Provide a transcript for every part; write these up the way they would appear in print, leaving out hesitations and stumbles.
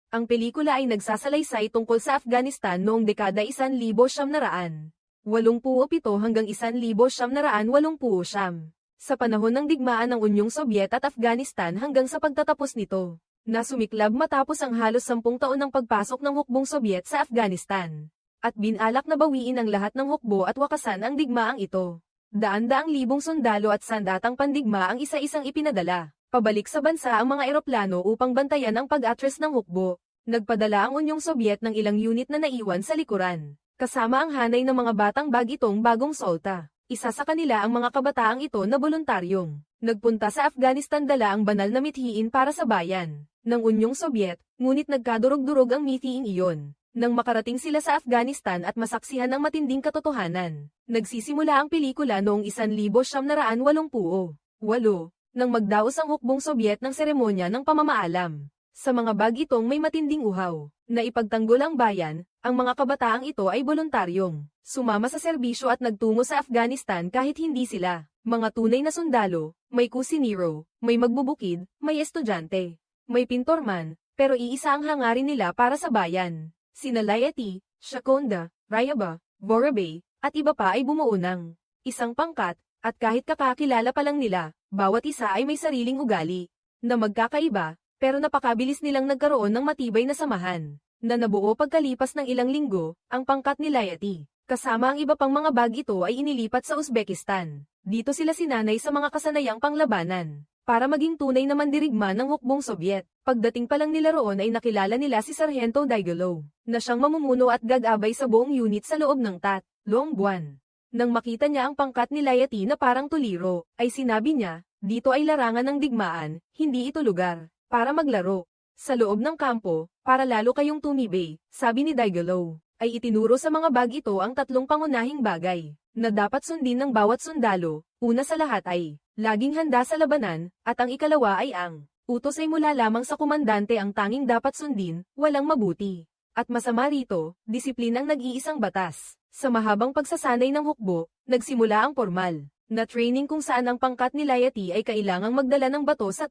Ang pelikula ay nagsasalaysay tungkol sa Afghanistan noong dekada 1987 hanggang 1989, sa panahon ng digmaan ng Unyong Sobyet at Afghanistan hanggang sa pagtatapos nito, na sumiklab matapos ang halos 10 taon ng pagpasok ng hukbong Sobyet sa Afghanistan, at binalak na bawiin ang lahat ng hukbo at wakasan ang digmaang ito. Daan-daang libong sundalo at sandatang pandigma ang isa-isang ipinadala pabalik sa bansa ang mga eroplano upang bantayan ang pag-atras ng hukbo. Nagpadala ang Unyong Sobyet ng ilang unit na naiwan sa likuran, kasama ang hanay ng mga batang bagitong bagong solta. Isa sa kanila ang mga kabataang ito na voluntaryong nagpunta sa Afghanistan dala ang banal na mithiin para sa bayan ng Unyong Sobyet, ngunit nagkadurog-durog ang mithiing iyon. Nang makarating sila sa Afghanistan at masaksihan ang matinding katotohanan, nagsisimula ang pelikula noong 1988, nang magdaos ang hukbong Sobyet ng seremonya ng pamamaalam. Sa mga bagitong may matinding uhaw, na ipagtanggol ang bayan, ang mga kabataang ito ay voluntaryong sumama sa serbisyo at nagtungo sa Afghanistan kahit hindi sila mga tunay na sundalo. May kusinero, may magbubukid, may estudyante, may pintorman, pero iisa ang hangarin nila para sa bayan. Sina Layati, Shakonda, Rayaba, Vorabay, at iba pa ay bumuo ng isang pangkat, at kahit kakakilala pa lang nila, bawat isa ay may sariling ugali na magkakaiba, pero napakabilis nilang nagkaroon ng matibay na samahan, na nabuo pagkalipas ng ilang linggo. Ang pangkat ni Layati, kasama ang iba pang mga bag ito ay inilipat sa Uzbekistan. Dito sila sinanay sa mga kasanayang panglabanan, para maging tunay na mandirigma ng hukbong Sobyet. Pagdating pa lang nila roon ay nakilala nila si Sargento Daigalo, na siyang mamumuno at gagabay sa buong unit sa loob ng 3 buwan. Nang makita niya ang pangkat ni Layati na parang tuliro, ay sinabi niya, dito ay larangan ng digmaan, hindi ito lugar para maglaro. Sa loob ng kampo, para lalo kayong tumibay, sabi ni Daigalo, ay itinuro sa mga bag ito ang 3 pangunahing bagay na dapat sundin ng bawat sundalo. Una sa lahat ay laging handa sa labanan, at ang ikalawa ay ang utos ay mula lamang sa komandante ang tanging dapat sundin, walang mabuti at masama rito. Disiplinang nag-iisang batas. Sa mahabang pagsasanay ng hukbo, nagsimula ang formal na training kung saan ang pangkat ni Layati ay kailangang magdala ng bato sa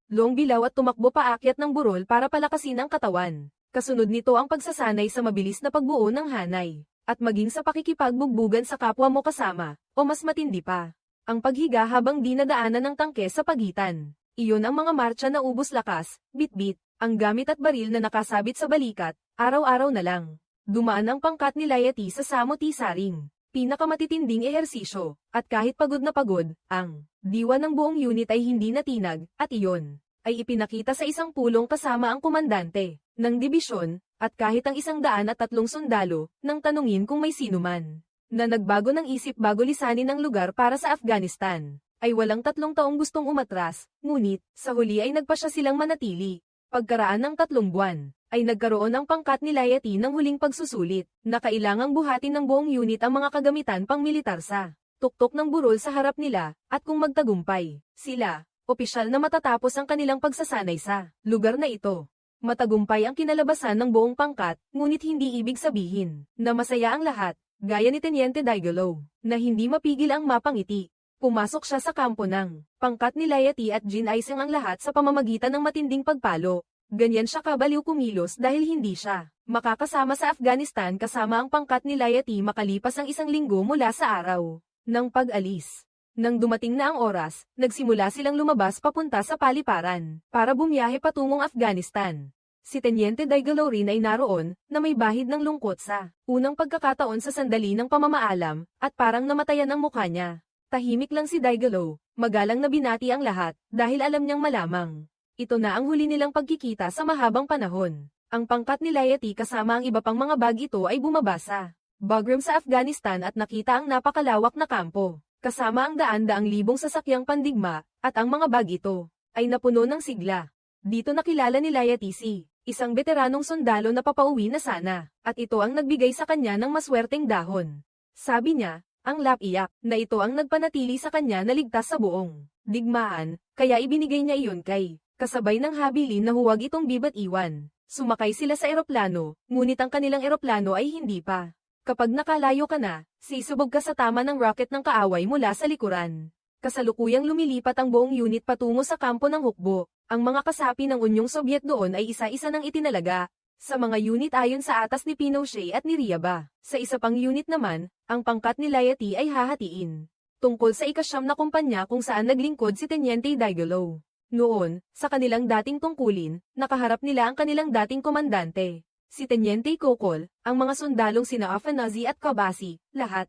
bilaw at tumakbo paakyat ng burol para palakasin ang katawan. Kasunod nito ang pagsasanay sa mabilis na pagbuo ng hanay, at maging sa pakikipagbugbugan sa kapwa mo kasama, o mas matindi pa, ang paghiga habang dinadaanan ng tangke sa pagitan. Iyon ang mga marcha na ubos lakas, bit-bit, ang gamit at baril na nakasabit sa balikat, araw-araw na lang. Dumaan ang pangkat ni Layati sa samot-saring pinakamatitinding ehersisyo, at kahit pagod na pagod, ang diwa ng buong unit ay hindi natinag, at iyon ay ipinakita sa isang pulong kasama ang komandante ng dibisyon, at kahit ang 103 sundalo, nang tanungin kung may sinuman na nagbago ng isip bago lisanin ang lugar para sa Afghanistan, ay walang 3 taong gustong umatras, ngunit sa huli ay nagpasya silang manatili. Pagkaraan ng 3 buwan, ay nagkaroon ng pangkat ni Layati ng huling pagsusulit, na kailangang buhatin ng buong unit ang mga kagamitan pang militar sa tuktok ng burol sa harap nila, at kung magtagumpay sila, opisyal na matatapos ang kanilang pagsasanay sa lugar na ito. Matagumpay ang kinalabasan ng buong pangkat, ngunit hindi ibig sabihin na masaya ang lahat, gaya ni Teniente Daigalo, na hindi mapigil ang mapangiti. Pumasok siya sa kampo ng pangkat ni Layati at ginaisang ang lahat sa pamamagitan ng matinding pagpalo. Ganyan siya kabaliw kumilos dahil hindi siya makakasama sa Afghanistan kasama ang pangkat ni Layati makalipas ang 1 linggo mula sa araw ng pag-alis. Nang dumating na ang oras, nagsimula silang lumabas papunta sa paliparan para bumiyahe patungong Afghanistan. Si Teniente Daigalo rin ay naroon, na may bahid ng lungkot sa unang pagkakataon sa sandali ng pamamaalam, at parang namatayan ang mukha niya. Tahimik lang si Daigalo, magalang na binati ang lahat, dahil alam niyang malamang ito na ang huli nilang pagkikita sa mahabang panahon. Ang pangkat ni Layati kasama ang iba pang mga bag ito ay bumaba sa Bagram sa Afghanistan at nakita ang napakalawak na kampo, kasama ang daan-daang libong sasakyang pandigma, at ang mga bag ito ay napuno ng sigla. Dito nakilala ni Layati si isang veteranong sundalo na papauwi na sana, at ito ang nagbigay sa kanya ng maswerteng dahon. Sabi niya, ang lapiyak, na ito ang nagpanatili sa kanya na ligtas sa buong digmaan, kaya ibinigay niya iyon kay kasabay ng habilin na huwag itong bibat iwan. Sumakay sila sa eroplano, ngunit ang kanilang eroplano ay hindi pa. Kapag nakalayo ka na, sisubog ka sa tama ng rocket ng kaaway mula sa likuran. Kasalukuyang lumilipat ang buong unit patungo sa kampo ng hukbo. Ang mga kasapi ng Unyong Sobyet doon ay isa-isa nang itinalaga. Sa mga unit ayon sa atas ni Pinochet at ni Ryaba. Sa isa pang unit naman, ang pangkat ni Laity ay hahatiin. Tungkol sa ika-9 na kumpanya kung saan naglingkod si Teniente Digolo. Noon, sa kanilang dating tungkulin, nakaharap nila ang kanilang dating komandante. Si Teniente Kokol, ang mga sundalong sina Afanazi at Kabasi, lahat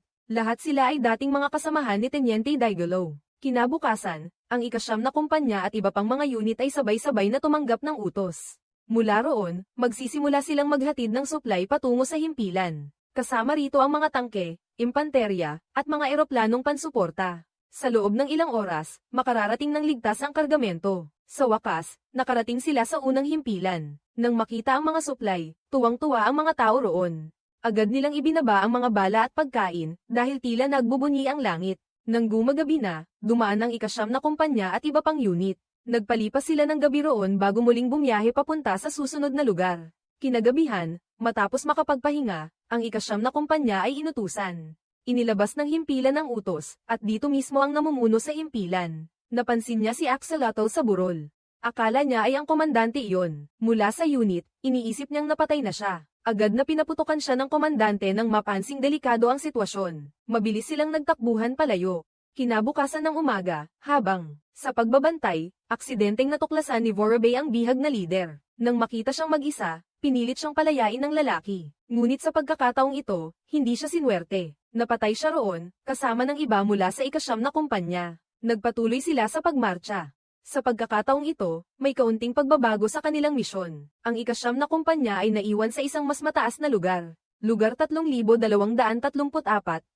sila ay dating mga kasamahan ni Teniente Digolo. Kinabukasan, ang ika-9 na kumpanya at iba pang mga unit ay sabay-sabay na tumanggap ng utos. Mula roon, magsisimula silang maghatid ng supply patungo sa himpilan. Kasama rito ang mga tangke, impanterya, at mga eroplanong pansuporta. Sa loob ng ilang oras, makararating ng ligtas ang kargamento. Sa wakas, nakarating sila sa unang himpilan. Nang makita ang mga supply, tuwang-tuwa ang mga tao roon. Agad nilang ibinaba ang mga bala at pagkain, dahil tila nagbubunyi ang langit. Nang gumagabi na, dumaan ang ika-9 na kumpanya at iba pang unit. Nagpalipas sila ng gabi roon bago muling bumiyahe papunta sa susunod na lugar. Kinagabihan, matapos makapagpahinga, ang ika-9 na kumpanya ay inutusan. Inilabas ng himpilan ang utos, at dito mismo ang namumuno sa himpilan. Napansin niya si Axolotl sa burol. Akala niya ay ang komandante iyon. Mula sa unit, iniisip niyang napatay na siya. Agad na pinaputukan siya ng komandante nang mapansing delikado ang sitwasyon. Mabilis silang nagtakbuhan palayo. Kinabukasan ng umaga, habang sa pagbabantay, aksidenteng natuklasan ni Vorobey ang bihag na lider. Nang makita siyang mag-isa, pinilit siyang palayain ng lalaki. Ngunit sa pagkakataong ito, hindi siya sinwerte. Napatay siya roon, kasama ng iba mula sa ika-9 na kumpanya. Nagpatuloy sila sa pagmarcha. Sa pagkakataong ito, may kaunting pagbabago sa kanilang misyon. Ang ika-9 na kumpanya ay naiwan sa isang mas mataas na lugar. Lugar 3234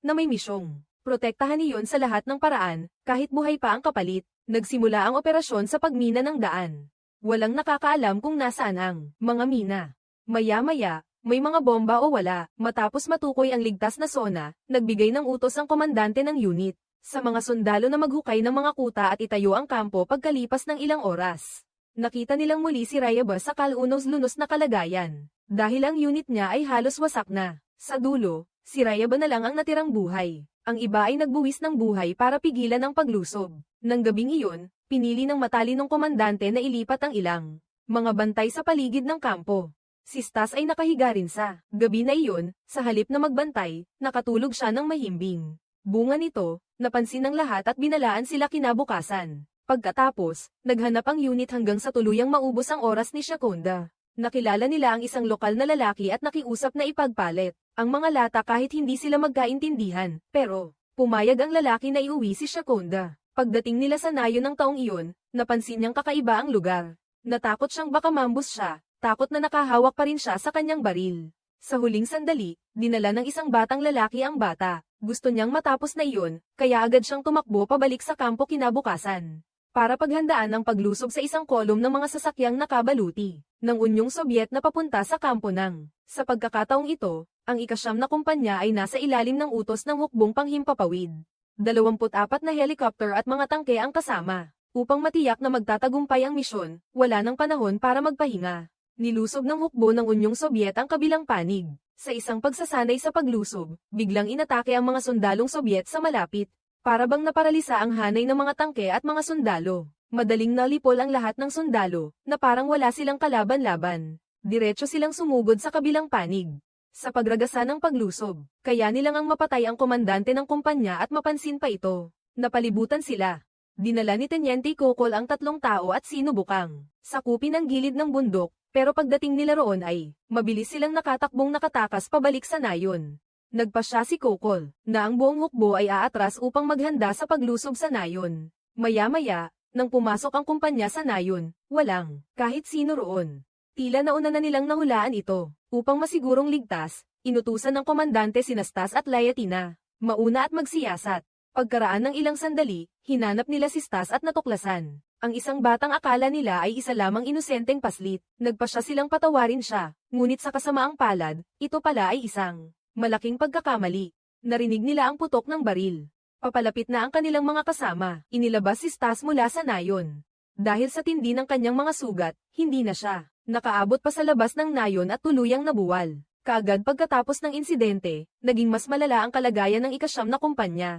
na may misyong protektahan iyon sa lahat ng paraan, kahit buhay pa ang kapalit. Nagsimula ang operasyon sa pagmina ng daan. Walang nakakaalam kung nasaan ang mga mina. Maya-maya, may mga bomba o wala. Matapos matukoy ang ligtas na zona, nagbigay ng utos ang komandante ng unit sa mga sundalo na maghukay ng mga kuta at itayo ang kampo pagkalipas ng ilang oras. Nakita nilang muli si Ryaba sa kalunos-lunos na kalagayan. Dahil ang unit niya ay halos wasak na. Sa dulo, si Ryaba na lang ang natirang buhay. Ang iba ay nagbuwis ng buhay para pigilan ang paglusob. Nang gabing iyon, pinili ng matalinong komandante na ilipat ang ilang mga bantay sa paligid ng kampo. Si Stas ay nakahiga rin sa gabi na iyon, sa halip na magbantay, nakatulog siya ng mahimbing. Bunga nito, napansin ng lahat at binalaan sila kinabukasan. Pagkatapos, naghanap ang unit hanggang sa tuluyang maubos ang oras ni Shakonda. Nakilala nila ang isang lokal na lalaki at nakiusap na ipagpalit ang mga lata kahit hindi sila magkaintindihan, pero pumayag ang lalaki na iuwi si Shakonda. Pagdating nila sa nayon ng taong iyon, napansin niyang kakaiba ang lugar. Natakot siyang baka mambus siya, takot na nakahawak pa rin siya sa kanyang baril. Sa huling sandali, dinala ng isang batang lalaki ang bata. Gusto niyang matapos na iyon, kaya agad siyang tumakbo pabalik sa kampo kinabukasan. Para paghandaan ang paglusob sa isang kolum ng mga sasakyang nakabaluti ng Unyong Sobyet na papunta sa kampo ng. Sa pagkakataong ito, ang ika-9 na kumpanya ay nasa ilalim ng utos ng hukbong panghimpapawid. 24 na helicopter at mga tangke ang kasama. Upang matiyak na magtatagumpay ang misyon, wala nang panahon para magpahinga. Nilusob ng hukbo ng Unyong Sobyet ang kabilang panig. Sa isang pagsasanay sa paglusob, biglang inatake ang mga sundalong Sobyet sa malapit. Para bang naparalisa ang hanay ng mga tangke at mga sundalo. Madaling nalipol ang lahat ng sundalo, na parang wala silang kalaban-laban. Diretso silang sumugod sa kabilang panig. Sa pagragasa ng paglusob, kaya nilang ang mapatay ang komandante ng kumpanya at mapansin pa ito. Napalibutan sila. Dinala ni Teniente Kokol ang 3 tao at sinubukang sakupin ang gilid ng bundok, pero pagdating nila roon ay, mabilis silang nakatakbong nakatakas pabalik sa nayon. Nagpasya si Kokol, na ang buong hukbo ay aatras upang maghanda sa paglusob sa nayon. Maya-maya, nang pumasok ang kumpanya sa nayon, walang kahit sino roon. Tila nauna na nilang nahulaan ito. Upang masigurong ligtas, inutusan ng komandante sina Stas at Layatina mauna at magsiyasat. Pagkaraan ng ilang sandali, hinanap nila si Stas at natuklasan. Ang isang batang akala nila ay isa lamang inosenteng paslit. Nagpasya silang patawarin siya, ngunit sa kasamaang palad, ito pala ay isang malaking pagkakamali. Narinig nila ang putok ng baril. Papalapit na ang kanilang mga kasama. Inilabas si Stas mula sa nayon. Dahil sa tindi ng kanyang mga sugat, hindi na siya nakaabot pa sa labas ng nayon at tuluyang nabuwal. Kaagad pagkatapos ng insidente, naging mas malala ang kalagayan ng ika-9 na kumpanya.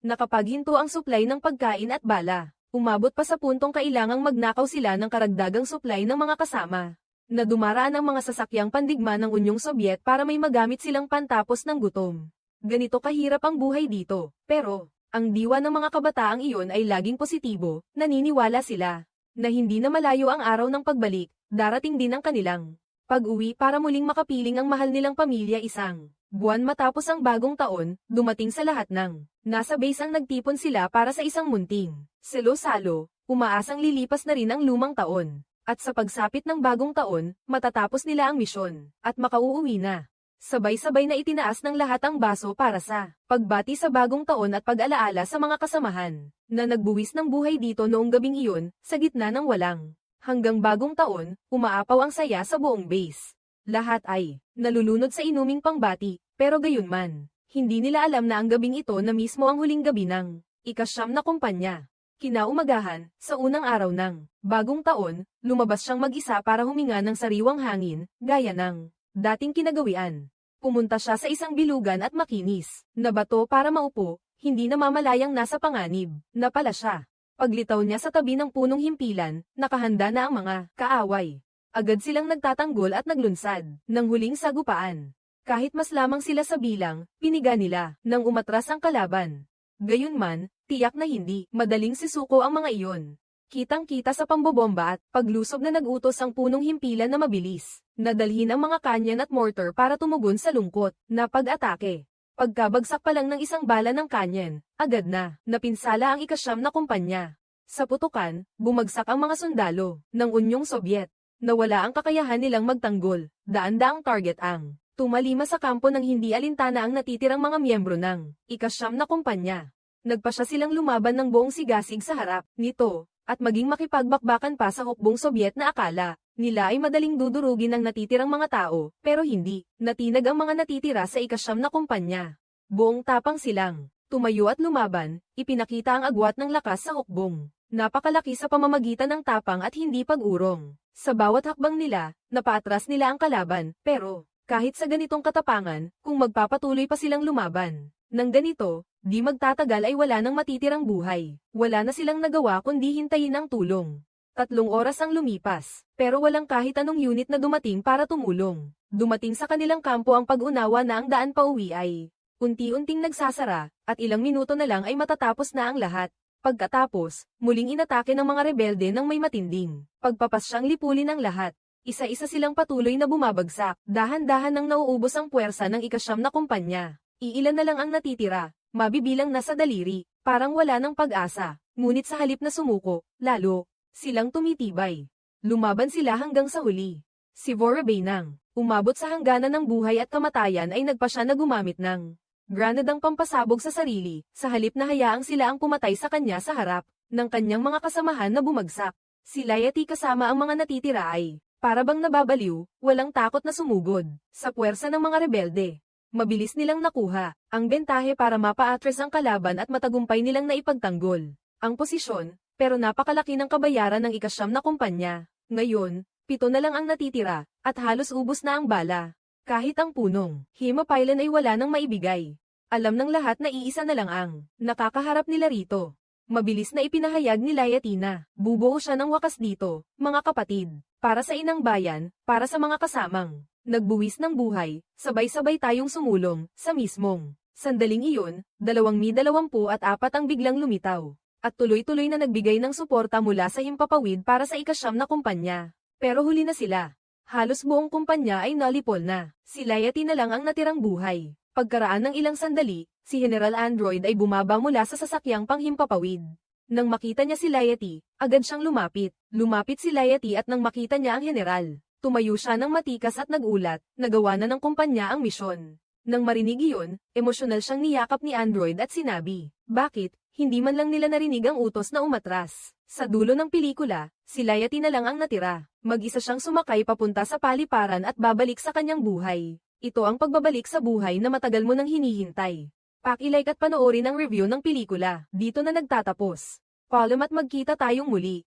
Nakapaghinto ang supply ng pagkain at bala. Umabot pa sa puntong kailangang magnakaw sila ng karagdagang supply ng mga kasama. Na dumaraan ang mga sasakyang pandigma ng Unyong Sobyet para may magamit silang pantapos ng gutom. Ganito kahirap ang buhay dito, pero, ang diwa ng mga kabataang iyon ay laging positibo, naniniwala sila, na hindi na malayo ang araw ng pagbalik, darating din ang kanilang pag-uwi para muling makapiling ang mahal nilang pamilya isang buwan matapos ang bagong taon, dumating sa lahat ng nasa base ang nagtipon sila para sa isang munting salo-salo, umaasang lilipas na rin ang lumang taon, at sa pagsapit ng bagong taon, matatapos nila ang misyon, at makauuwi na. Sabay-sabay na itinaas ng lahat ang baso para sa pagbati sa bagong taon at pag-alaala sa mga kasamahan, na nagbuwis ng buhay dito noong gabing iyon, sa gitna ng walang. Hanggang bagong taon, umaapaw ang saya sa buong base. Lahat ay nalulunod sa inuming pangbati, pero gayunman, hindi nila alam na ang gabing ito na mismo ang huling gabi ng ika-9 na kumpanya. Kinaumagahan, sa unang araw ng bagong taon, lumabas siyang mag-isa para huminga ng sariwang hangin, gaya ng dating kinagawian. Pumunta siya sa isang bilugan at makinis na bato para maupo, hindi namamalayang nasa panganib na pala siya. Paglitaw niya sa tabi ng punong himpilan, nakahanda na ang mga kaaway. Agad silang nagtatanggol at naglunsad ng huling sagupaan. Kahit mas lamang sila sa bilang, piniga nila nang umatras ang kalaban. Gayunman, tiyak na hindi madaling sisuko ang mga iyon. Kitang-kita sa pambobomba at paglusob na nag-utos ang punong himpilan na mabilis, nadalhin ang mga kanyan at mortar para tumugon sa lungkot na pag-atake. Pagkabagsak pa lang ng isang bala ng kanyan, agad na napinsala ang ika-9 na kumpanya. Sa putukan, bumagsak ang mga sundalo ng Unyong Sobyet. Nawala ang kakayahan nilang magtanggol, daan-daang target ang tumalima sa kampo ng hindi alintana ang natitirang mga miyembro ng ika-9 na kumpanya. Nagpasya silang lumaban ng buong sigasig sa harap nito, at maging makipagbakbakan pa sa hukbong Sobyet na akala nila ay madaling dudurugin ang natitirang mga tao, pero hindi. Natinag ang mga natitira sa ika-9 na kumpanya. Buong tapang silang tumayo at lumaban, ipinakita ang agwat ng lakas sa hukbong. Napakalaki sa pamamagitan ng tapang at hindi pag-urong. Sa bawat hakbang nila, napaatras nila ang kalaban, pero kahit sa ganitong katapangan, kung magpapatuloy pa silang lumaban nang ganito, di magtatagal ay wala nang matitirang buhay. Wala na silang nagawa kundi hintayin ang tulong. 3 oras ang lumipas, pero walang kahit anong unit na dumating para tumulong. Dumating sa kanilang kampo ang pag-unawa na ang daan pauwi ay unti-unting nagsasara, at ilang minuto na lang ay matatapos na ang lahat. Pagkatapos, muling inatake ng mga rebelde ng may matinding pagpapasyang lipulin ang lahat. Isa-isa silang patuloy na bumabagsak, dahan-dahan nang nauubos ang puwersa ng ika-9 na kumpanya. Iilan na lang ang natitira, mabibilang na sa daliri, parang wala ng pag-asa, ngunit sa halip na sumuko, lalo silang tumitibay. Lumaban sila hanggang sa huli. Si Vorobei nang umabot sa hangganan ng buhay at kamatayan ay nagpasya na gumamit ng granadang pampasabog sa sarili, sa halip na hayaang sila ang pumatay sa kanya sa harap ng kanyang mga kasamahan na bumagsak. Si Layati kasama ang mga natitira ay para bang nababaliw, walang takot na sumugod sa puwersa ng mga rebelde. Mabilis nilang nakuha ang bentahe para mapa-atres ang kalaban at matagumpay nilang naipagtanggol ang posisyon. Pero napakalaki ng kabayaran ng ika-9 na kumpanya. Ngayon, 7 na lang ang natitira, at halos ubos na ang bala. Kahit ang punong himapailan ay wala nang maibigay. Alam ng lahat na iisa na lang ang nakakaharap nila rito. Mabilis na ipinahayag ni Layatina, bubuo siya ng wakas dito, mga kapatid, para sa inang bayan, para sa mga kasamang nagbuwis ng buhay, sabay-sabay tayong sumulong, sa mismong sandaling iyon, 224 ang biglang lumitaw. At tuloy-tuloy na nagbigay ng suporta mula sa himpapawid para sa ika-9 na kumpanya. Pero huli na sila. Halos buong kumpanya ay nalipol na. Si Layati na lang ang natirang buhay. Pagkaraan ng ilang sandali, si General Android ay bumaba mula sa sasakyang panghimpapawid. Nang makita niya si Layati, agad siyang lumapit. Lumapit si Layati at nang makita niya ang general, tumayo siya ng matikas at nagulat, nagawa na ng kumpanya ang misyon. Nang marinig iyon, emosyonal siyang niyakap ni Android at sinabi, "Bakit? Hindi man lang nila narinig ang utos na umatras." Sa dulo ng pelikula, si Layati na lang ang natira. Mag-isa siyang sumakay papunta sa paliparan at babalik sa kanyang buhay. Ito ang pagbabalik sa buhay na matagal mo nang hinihintay. Paki-like at panoorin ang review ng pelikula. Dito na nagtatapos. Paalam at magkita tayong muli.